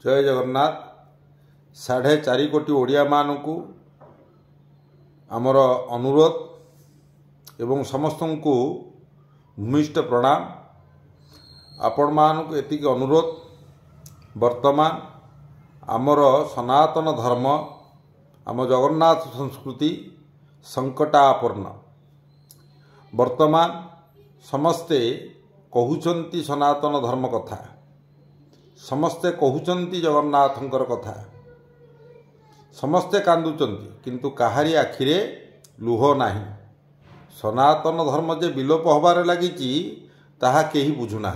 जय जगन्नाथ। 4.5 कोटी ओडिया मानू आमर अनुरोध एवं समस्त को भूमिष्ठ प्रणाम। आपण मानू एति अनुरोध, वर्तमान आमर सनातन धर्म आम जगन्नाथ संस्कृति संकटापन्न। वर्तमान समस्ते कहउचंती सनातन धर्म कथा, समस्ते कहउचंती जगन्नाथंकर कथा, समस्ते कांदुचंती किंतु काहारी आखिरे लुह नाही। सनातन धर्म जे विलोप होबार लागिची ताहा केही बुझुना।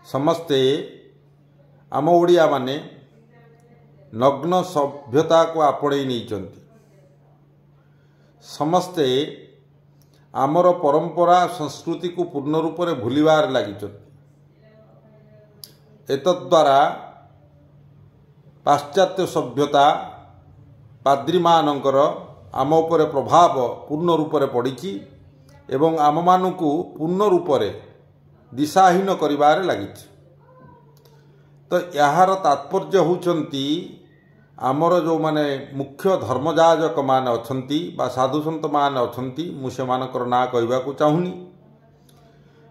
समस्ते आम ओडिया माने नग्न सभ्यता को आपणे नहीं। समस्ते आमर परंपरा संस्कृति को पूर्ण रूप से भूलिबार लगी। एतद्वारा पाश्चात्य सभ्यता पाद्री मानकर आम उपरे प्रभाव पूर्ण रूप से पड़ी एवं आम मानू पूर्ण रूप से दिशाहीन करिबार लगी। तो यार तात्पर्य होउचंती आमर जो माने मुख्य धर्मजाजक मान अछंती बा साधु संत मान अछंती, मु सेमानकर ना कहबा को चाहुनी।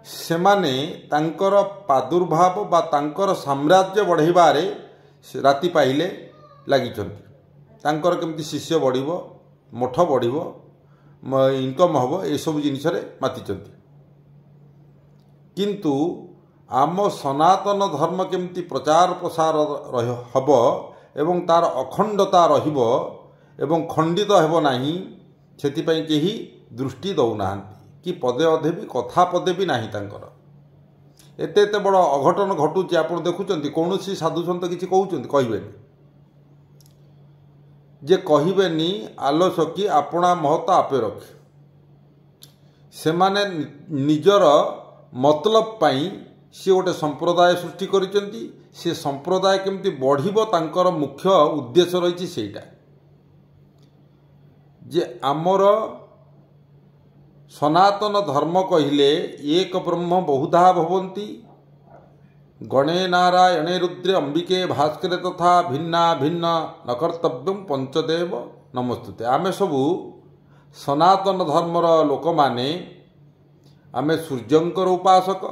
सेमाने तांकर प्रादुर्भाव बा तांकर साम्राज्य बढ़ाइबारे राति पाइले लागिचंती। तांकर केमती शिष्य बढ़िबो, मठ बढ़िबो, इनकम हबो, ए सब जिनिस रे मातिचंती। किंतु आम सनातन धर्म केमती प्रचार प्रसार हबो एवं तार अखंडता रहिबो एवं खंडित हेबो नाही, सेतिपई केही दृष्टि दउनाहांती कि पदे अधे भी कथा पदे भी नाही। तांकर एते एते बड़ अघटन घटुची आपण देखुचंती। कौनसी साधु संत किछि कहउचंती कहिबेनी, जे कहिबेनी आलो सखी आपणा महत आपे रखे। सेमाने निजर मतलब पाई सी गोटे संप्रदाय सृष्टि करिचंती। से संप्रदाय केमती बढ़िबो तांकर मुख्य उद्देश्य रही सेटा जे आमर सनातन धर्म कहिले एक ब्रह्म बहुधा भवन्ति, गणे नारायणे रुद्रे अंबिके भास्करे तथा भिन्ना भिन्न न कर्तव्यम पंचदेव नमस्तुते। आमे सबू सनातन धर्मर लोक माने आमे सूर्यंकर उपासक,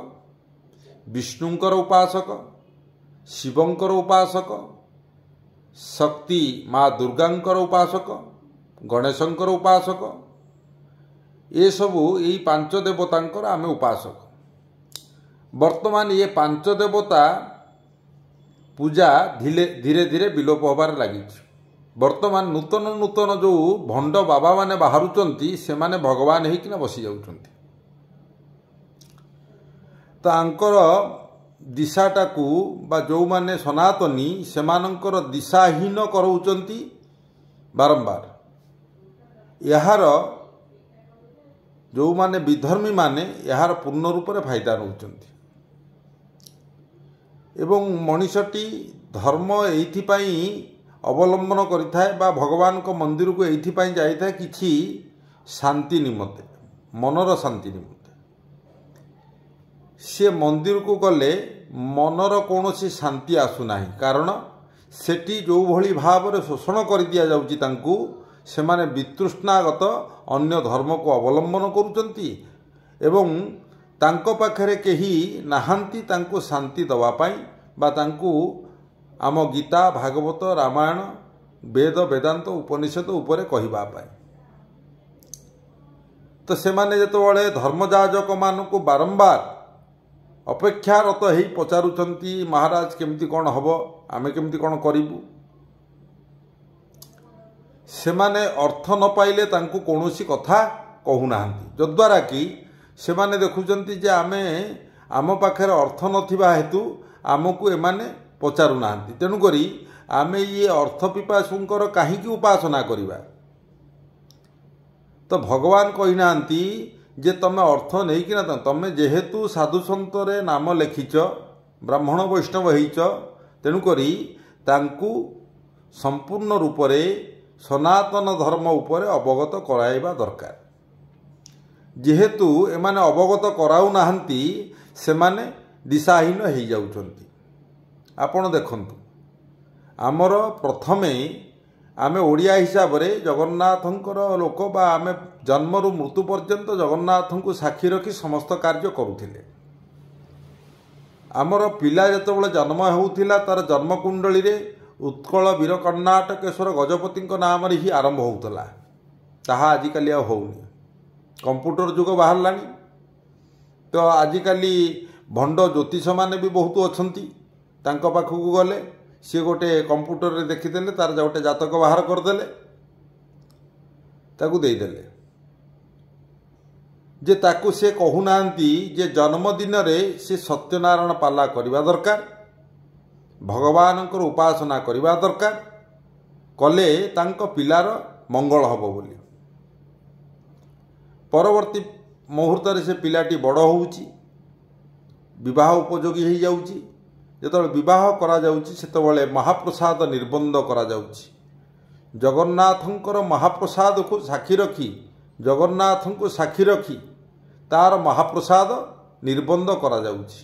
विष्णुंकर उपासक, शिवंकर उपासक, शक्ति माँ दुर्गांकर उपासक, गणेशंकर उपासक, ये सबू यही 5 देवतांकर आमे उपासक। वर्तमान ये 5 देवता पूजा धीरे धीरे विलोप होबार लगी। वर्तमान नूतन नूतन जो भंड बाबा माने बाहरुचंती से माने भगवान ही किना बसी जाउचंती। तो आंकर दिशाटाकू बा जो माने सनातनी सेमानंकर दिशाहीन करउचंती बारंबार। यार जो माने विधर्मी माने यार पूर्ण रूप से फायदा नउचंती एवं मनीषटी धर्म एइथिपाई अवलंबन करिथाय बा भगवान को मंदिर को एइथिपाई जाइथाय किछि शांति निमते, मनर शांति निमते। से मंदिर को गले मनर कौनसी शांति आसुना, कारण सेठी जो भली भाव रे शोषण कर दिया जाउची तांकू, सेमाने वितृष्णागत अन्य धर्म को अवलंबन करुचंती एवं तांको पाखरे केही नाहांती तांको शांति दवा पाई बा तांकू आम गीता भागवत रामायण वेद वेदांत उपनिषद उपरे कहिबा पाई। तो सेमाने जेतबेले धर्मजाजक मानकू बारंबार अपेक्षारत हो पचारुचंती, महाराज केमती कौन हब, आमे केमती कौन करिबु। सेमाने अर्थ न पाइले तांकू कौनसी कथा कहूनाहांती, जद्वारा कि सेमाने देखुचंती जे आमे आम पाखरे अर्थ नथिबा हेतु आमको एमाने पचारुनाहांती। तेणु करी आमे ये अर्थ पिपासुंकर काहीकि उपासना करिबा। तो भगवान कहिनाहांती जे तमे अर्थ नहीं कि ना तमे जेहेतु साधु संतरे नाम लेखिच, ब्राह्मण वैष्णव होइच, तेणु करी तांकू संपूर्ण रूप से सनातन धर्म उपरे अवगत कराइबा दरकार। जेहेतु एमाने अवगत कराउ नाहंती, सेमाने दिशाहीन हो जाउचंती। आपण देखंतु आमर प्रथमे आमे ओडिया हिसाब रे जगन्नाथंकर लोक बा आमे जन्मरू मृत्यु पर्यंत जगन्नाथंकु साक्षी रखी समस्त कार्य करुथिले। आमर पिला जेतेबेले जन्म होउथिला तार जन्मकुंडली रे उत्कल वीर कर्णाटकेश्वर गजपति नाम ही आरंभ होउतला। ताहा आजिकाली होउनी, कंप्यूटर जुग बाहरलानी। तो आजिकाली भंड ज्योतिष माने भी बहुत अछंती। तांको पाखकु गले सी गोटे कंप्यूटर रे देखिदेले तार गोटे जातक बाहर करदेले ताकू देदेले जे ताकू से कहूनांती जे जन्मदिन रे से सत्यनारायण पाला करवा दरकार, भगवानकर उपासना करवा दरकार, कले तांको पिलार मंगल हबो बोली। परवर्ती मुहूर्त से पिलाटी बड़ होउची, विवाह उपयोगी हो जाउची। जेतबेले विवाह करा जाउची सेतबेले महाप्रसाद निर्बंध करा जाउची। जगन्नाथंकर महाप्रसाद को साक्षी रखी, जगन्नाथंको साक्षी रखी तार महाप्रसाद निर्बंध करा जाउची।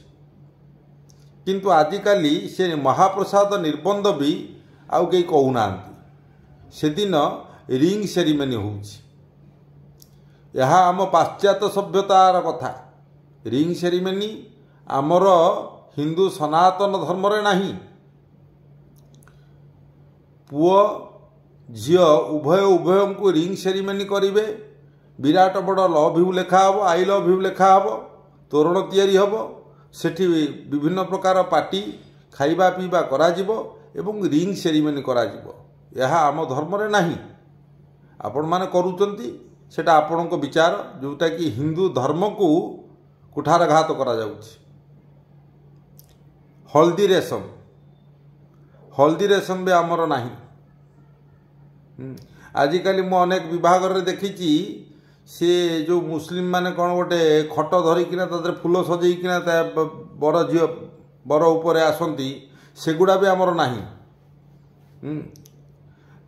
किंतु आजिकाली से महाप्रसाद निर्बंध भी आउ कई कहूनांती। से दिन रिंग सेरिमनी होउची। यह आम पाश्चात्य सभ्यतार कथा। रिंग सेरिमनी आमर हिंदू सनातन धर्म रे नहीं। पुओ झियो उभय उभय को रिंग सेरिमनी करिवे। विराट बड़ लव यू लेखा हबो, आई लव यू लेखा हबो, तोरण तैयारी हबो, सेठी विभिन्न प्रकार पार्टी खाइबा पीबा करा जिवो एवं रिंग सेरिमनी करा जिवो। यह आम धर्म रे नहीं। आपण माने करूचंती सेटा आपणको विचार, जोटा कि हिंदू धर्म को कुठारघात करा जाउछि। हल्दी रेशम भी आमर नाही। आजिकाली मु अनेक विभाग रे देखिची से जो मुस्लिम माने कौन गोटे खट धरिकिना तादरे फूल सजेकिना बर झियो बर उपरे आसंती, सेगुड़ा भी आमर नाही।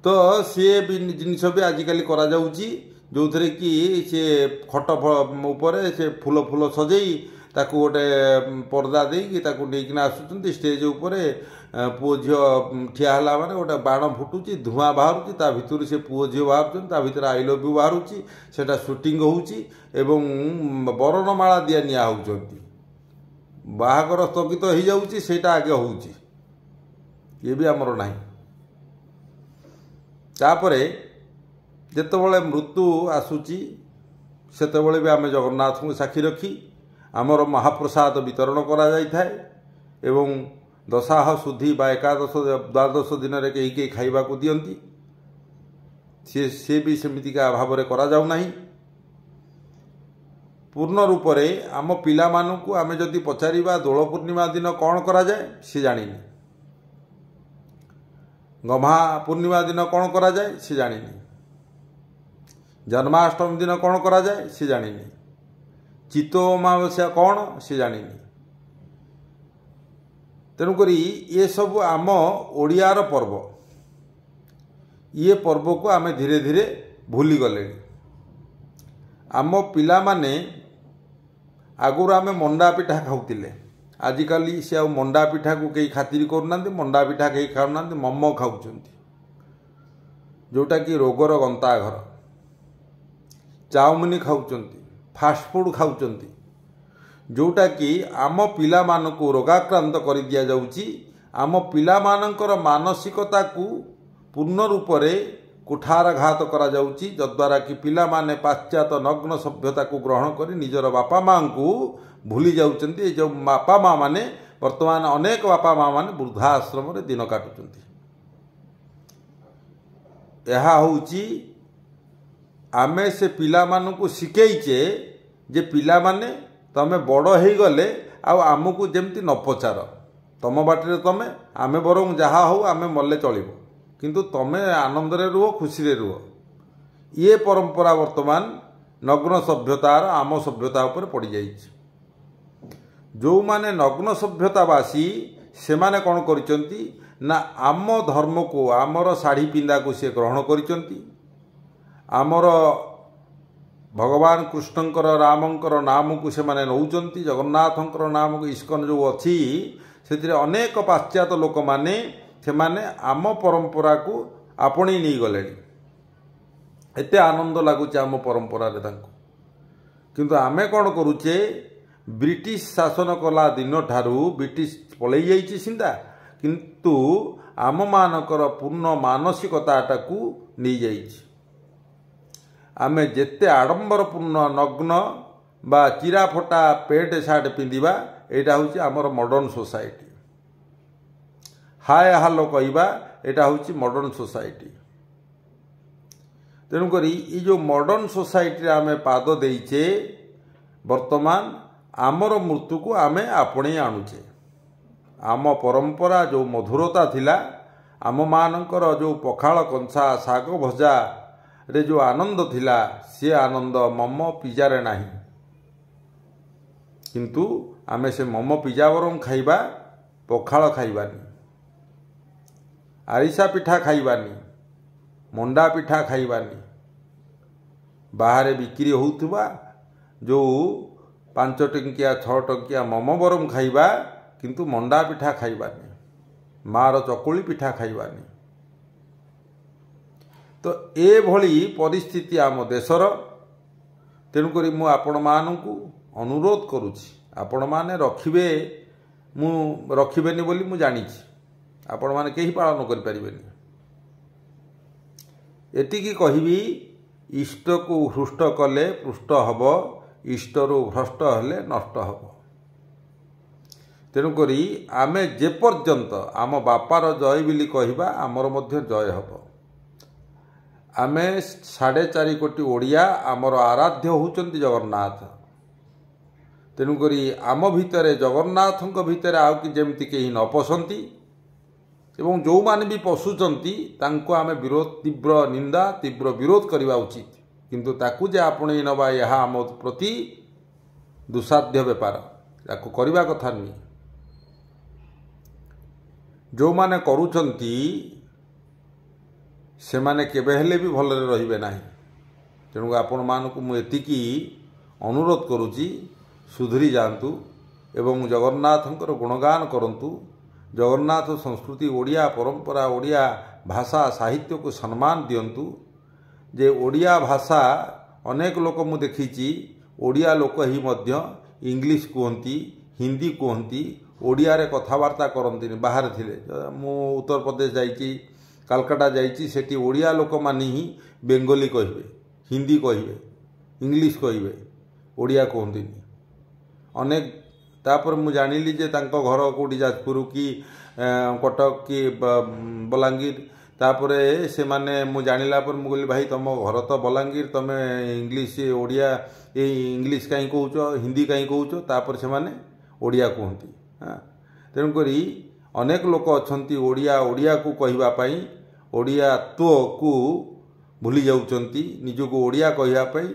तो सी भी जिनिस भी आजिकाली करा जाउची, जो थे कि से खट उपरे से फूल फूल सजेई ताकू गोटे पर्दा देकी ताकू नेकिना आसुचंती स्टेज उपरे। पुओ झियो ठिया हला माने गोटे बाण फुटुची, धुआं बाहरुची, ता भितर से पुओ झियो बाहरुचंती, ता भितर आई लव यू बाहरुची, सेटा शूटिंग होउची एवं बरणमाला दिया निया होउचंती। बाहागर स्थगित हो जाउची, सेटा आगे होउची। ये भी आमर नाही। तापरे जेतेबेले मृत्यु आसुची सेतेबेले भी आमे जगन्नाथ को साक्षी रखी आमर महाप्रसाद वितरण करा जाय थाए एवं दशाह शुद्धि बा एकादश द्वादश दिन रे कई कई खाइबा को दियंती। से भी सेमितिका भाव रे करा जाउ नाही। पूर्ण रूप रे आम पिला मानकु आमे जदि पचारिबा दोल पूर्णिमा दिन कौन करा जाए से जानिनी, गम्हा पूर्णिमा दिन कौन करा जाए से जानिनी, जन्माष्टमी दिन कौन करा जाए से जानिनी, चितो अमावस्या कौन से जानिनी। तेणुक ये सब आम ओडियार पर्व। ये पर्व को आमे धीरे धीरे भूली गले। आम पिला माने आगुर आमे मंडा पिठा खाउतिले, आजिकाली से आ मंडा पिठा को कई खातिर करूना। मंडा पिठा कई खाऊना, मोमो खाउछंती, जोटा कि रोगर गंताघर। चाउमिन खाउछंती, फास्टफुड खाउछंती, जोटा कि आम पिला मानकु रोगाक्रांत कर दिया जाउची। आम पिला मानकर मानसिकता को पूर्ण रूप रे कुठारघात करा जाउची, जद्वारा कि पिला माने पाश्चात्य नग्न सभ्यता को ग्रहण करी निजर बापा माँ को भूली जाउचंती। जो बापा माँ माने वर्तमान अनेक बापा माँ माने वृद्धाश्रम रे दिन काटुचंती। यह होउची आमे से पिला मानकु शिखेइचे जे पिला माने तमे बड़ हो गले आमको जमती न पचार, तम बाटे तमे आमे बरं जहाँ हो आमे मल्ले चलिबो, किंतु तमे आनंद रे रुह, खुशी रे रुह। ये परंपरा वर्तमान नग्न सभ्यतार आम सभ्यता उपर पड़ जाइछि। जो माने नग्न सभ्यतावासी से माने कौन करिसंती ना आम धर्म को आमर शाढ़ी पिंदा को से ग्रहण करिसंती। आमर भगवान कृष्णंकर रामंकर नाम को से माने नौचंती, जगन्नाथंकर नाम को इस्कन जो अच्छी ସେଥିରେ ଅନେକ ପାଶ୍ଚାତ୍ୟ ଲୋକମାନେ ସେମାନେ ଆମ ପରମ୍ପରାକୁ ଆପଣେଇ ନେଇଗଲେଣି। ଏତେ ଆନନ୍ଦ ଲାଗୁଛି ଆମ ପରମ୍ପରାରେ ତାଙ୍କୁ। କିନ୍ତୁ ଆମେ କ'ଣ କରୁଛେ, ବ୍ରିଟିଶ ଶାସନ କଲା ଦିନଠାରୁ ବ୍ରିଟିଶ ପଳେଇ ଯାଇଛି ସିନା, କିନ୍ତୁ ଆମମାନଙ୍କର ପୂର୍ଣ୍ଣ ମାନସିକତାଟାକୁ ନେଇଯାଇଛି। ଆମେ ଯେତେ ଆଡ଼ମ୍ବରପୂର୍ଣ୍ଣ ନଗ୍ନ ବା ଚିରା ଫଟା ପ୍ୟାଣ୍ଟ ସାର୍ଟ ପିନ୍ଧିବା, ଏଇଟା ହେଉଛି ଆମର ମଡ଼ର୍ଣ୍ଣ ସୋସାଇଟି। ହାୟ ହାଲୋ କହିବା, ଏଇଟା ହେଉଛି ମଡ଼ର୍ଣ୍ଣ ସୋସାଇଟି। ତେଣୁକରି ଏ ଯେଉଁ ମଡ଼ର୍ଣ୍ଣ ସୋସାଇଟିରେ ଆମେ ପାଦ ଦେଇଛେ, ବର୍ତ୍ତମାନ ଆମର ମୃତ୍ୟୁକୁ ଆମେ ଆପଣେଇ ଆଣୁଛେ। ଆମ ପରମ୍ପରା ଯେଉଁ ମଧୁରତା ଥିଲା, ଆମମାନଙ୍କର ଯେଉଁ ପଖାଳ କଂସା ଶାଗ ଭଜାରେ ଯେଉଁ ଆନନ୍ଦ ଥିଲା, ସେ ଆନନ୍ଦ ମୋମ ପିଜାରେ ନାହିଁ। କିନ୍ତୁ ଆମେ ସେ ମୋମ ପିଜା ବରଂ ଖାଇବା, ପଖାଳ ଖାଇବାନି, ଆରିସା ପିଠା ଖାଇବାନି, ମଣ୍ଡା ପିଠା ଖାଇବାନି। ବାହାରେ ବିକ୍ରି ହେଉଥିବା ଯେଉଁ 5 ଟଙ୍କିଆ 6 ଟଙ୍କିଆ ମୋମ ବରଂ ଖାଇବା, କିନ୍ତୁ ମଣ୍ଡା ପିଠା ଖାଇବାନି, ମାର ଚକୁଳି ପିଠା ଖାଇବାନି। ତ ଏଭଳି ପରିସ୍ଥିତି ଆମ ଦେଶର। ତେଣୁକରି ମୁଁ ଆପଣମାନଙ୍କୁ ଅନୁରୋଧ କରୁଛି, ଆପଣମାନେ ରଖିବେନି ବୋଲି ମୁଁ ଜାଣିଛି, ଆପଣମାନେ କେହି ପାଳନ କରିପାରିବେନି। ଏତିକି କହିବି, ଇଷ୍ଟକୁ ହୃଷ୍ଟ କଲେ ପୃଷ୍ଟ ହେବ, ଇଷ୍ଟରୁ ଭ୍ରଷ୍ଟ ହେଲେ ନଷ୍ଟ ହେବ। ତେଣୁକରି ଆମେ ଯେପର୍ଯ୍ୟନ୍ତ ଆମ ବାପାର ଜୟ ବୋଲି କହିବା, ଆମର ମଧ୍ୟ ଜୟ ହେବ। ଆମେ 4.5 କୋଟି ଓଡ଼ିଆ, ଆମର ଆରାଧ୍ୟ ହେଉଛନ୍ତି ଜଗନ୍ନାଥ। ତେଣୁକରି ଆମ ଭିତରେ ଜଗନ୍ନାଥଙ୍କ ଭିତରେ ଆଉ ଯେମିତି କେହି ନ ପଶନ୍ତି, ଏବଂ ଯେଉଁମାନେ ବି ପଶୁଛନ୍ତି ତାଙ୍କୁ ଆମେ ତୀବ୍ର ନିନ୍ଦା, ତୀବ୍ର ବିରୋଧ କରିବା ଉଚିତ। କିନ୍ତୁ ତାକୁ ଯେ ଆପଣେଇ ନେବା, ଏହା ଆମ ପ୍ରତି ଦୁଃସାଧ୍ୟ ବେପାର, ତାକୁ କରିବା କଥା ନୁହେଁ। ଯେଉଁମାନେ କରୁଛନ୍ତି ସେମାନେ କେବେ ହେଲେ ବି ଭଲରେ ରହିବେ ନାହିଁ। ତେଣୁ ଆପଣମାନଙ୍କୁ ମୁଁ ଏତିକି ଅନୁରୋଧ କରୁଛି, ସୁଧୁରି ଯାଆନ୍ତୁ ଏବଂ ଜଗନ୍ନାଥଙ୍କର ଗୁଣଗାନ କରନ୍ତୁ। ଜଗନ୍ନାଥ ସଂସ୍କୃତି, ଓଡ଼ିଆ ପରମ୍ପରା, ଓଡ଼ିଆ ଭାଷା ସାହିତ୍ୟକୁ ସମ୍ମାନ ଦିଅନ୍ତୁ। ଯେ ଓଡ଼ିଆ ଭାଷା, ଅନେକ ଲୋକ ମୁଁ ଦେଖିଛି, ଓଡ଼ିଆ ଲୋକ ହିଁ ମଧ୍ୟ ଇଂଲିଶ କୁହନ୍ତି, ହିନ୍ଦୀ କୁହନ୍ତି, ଓଡ଼ିଆରେ କଥାବାର୍ତ୍ତା କରନ୍ତିନି। ବାହାରେ ଥିଲେ, ମୁଁ ଉତ୍ତରପ୍ରଦେଶ ଯାଇଛି, କାଲକାଟା ଯାଇଛି, ସେଠି ଓଡ଼ିଆ ଲୋକମାନେ ହିଁ ବେଙ୍ଗଲୀ କହିବେ, ହିନ୍ଦୀ କହିବେ, ଇଂଲିଶ କହିବେ, ଓଡ଼ିଆ କୁହନ୍ତିନି। ଅନେକ ତାପରେ ମୁଁ ଜାଣିଲି ଯେ ତାଙ୍କ ଘର କେଉଁଠି ଯାଜପୁର କି କଟକ କି ବଲାଙ୍ଗୀର। ତାପରେ ସେମାନେ, ମୁଁ ଜାଣିଲା ପରେ ମୁଁ କହିଲି, ଭାଇ ତମ ଘର ତ ବଲାଙ୍ଗୀର, ତମେ ଇଂଲିଶ ଓଡ଼ିଆ ଇଂଲିଶ କାହିଁ କହୁଛ, ହିନ୍ଦୀ କାହିଁ କହୁଛ? ତାପରେ ସେମାନେ ଓଡ଼ିଆ କୁହନ୍ତି। ତେଣୁକରି ଅନେକ ଲୋକ ଅଛନ୍ତି ଓଡ଼ିଆକୁ କହିବା ପାଇଁ ଓଡ଼ିଆତ୍ୱକୁ ଭୁଲି ଯାଉଛନ୍ତି, ନିଜକୁ ଓଡ଼ିଆ କହିବା ପାଇଁ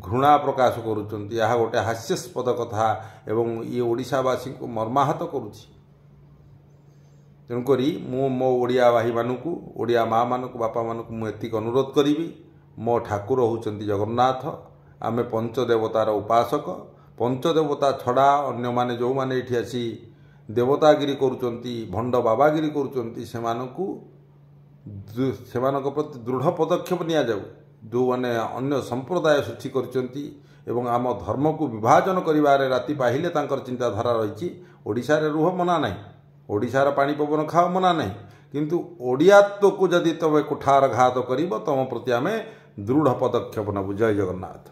ଘୃଣା ପ୍ରକାଶ କରୁଛନ୍ତି। ଏହା ଗୋଟେ ହାସ୍ୟାସ୍ପଦ କଥା ଏବଂ ଇଏ ଓଡ଼ିଶାବାସୀଙ୍କୁ ମର୍ମାହତ କରୁଛି। ତେଣୁକରି ମୁଁ ମୋ ଓଡ଼ିଆ ଭାଇମାନଙ୍କୁ, ଓଡ଼ିଆ ମାଆମାନଙ୍କୁ, ବାପାମାନଙ୍କୁ ମୁଁ ଏତିକି ଅନୁରୋଧ କରିବି, ମୋ ଠାକୁର ହେଉଛନ୍ତି ଜଗନ୍ନାଥ। ଆମେ ପଞ୍ଚଦେବତାର ଉପାସକ। ପଞ୍ଚଦେବତା ଛଡ଼ା ଅନ୍ୟମାନେ ଯେଉଁମାନେ ଏଠି ଆସି ଦେବତାଗିରି କରୁଛନ୍ତି, ଭଣ୍ଡ ବାବାଗିରି କରୁଛନ୍ତି, ସେମାନଙ୍କ ପ୍ରତି ଦୃଢ଼ ପଦକ୍ଷେପ ନିଆଯାଉ। ଯେଉଁମାନେ ଅନ୍ୟ ସମ୍ପ୍ରଦାୟ ସୃଷ୍ଟି କରିଛନ୍ତି ଏବଂ ଆମ ଧର୍ମକୁ ବିଭାଜନ କରିବାରେ ରାତି ପାହିଲେ ତାଙ୍କର ଚିନ୍ତାଧାରା ରହିଛି, ଓଡ଼ିଶାରେ ରୁହ ମନା ନାହିଁ, ଓଡ଼ିଶାର ପାଣି ପବନ ଖାଅ ମନା ନାହିଁ, କିନ୍ତୁ ଓଡ଼ିଆତ୍ୱକୁ ଯଦି ତୁମେ କୁଠାରଘାତ କରିବ, ତୁମ ପ୍ରତି ଆମେ ଦୃଢ଼ ପଦକ୍ଷେପ ନେବୁ। ଜୟ ଜଗନ୍ନାଥ।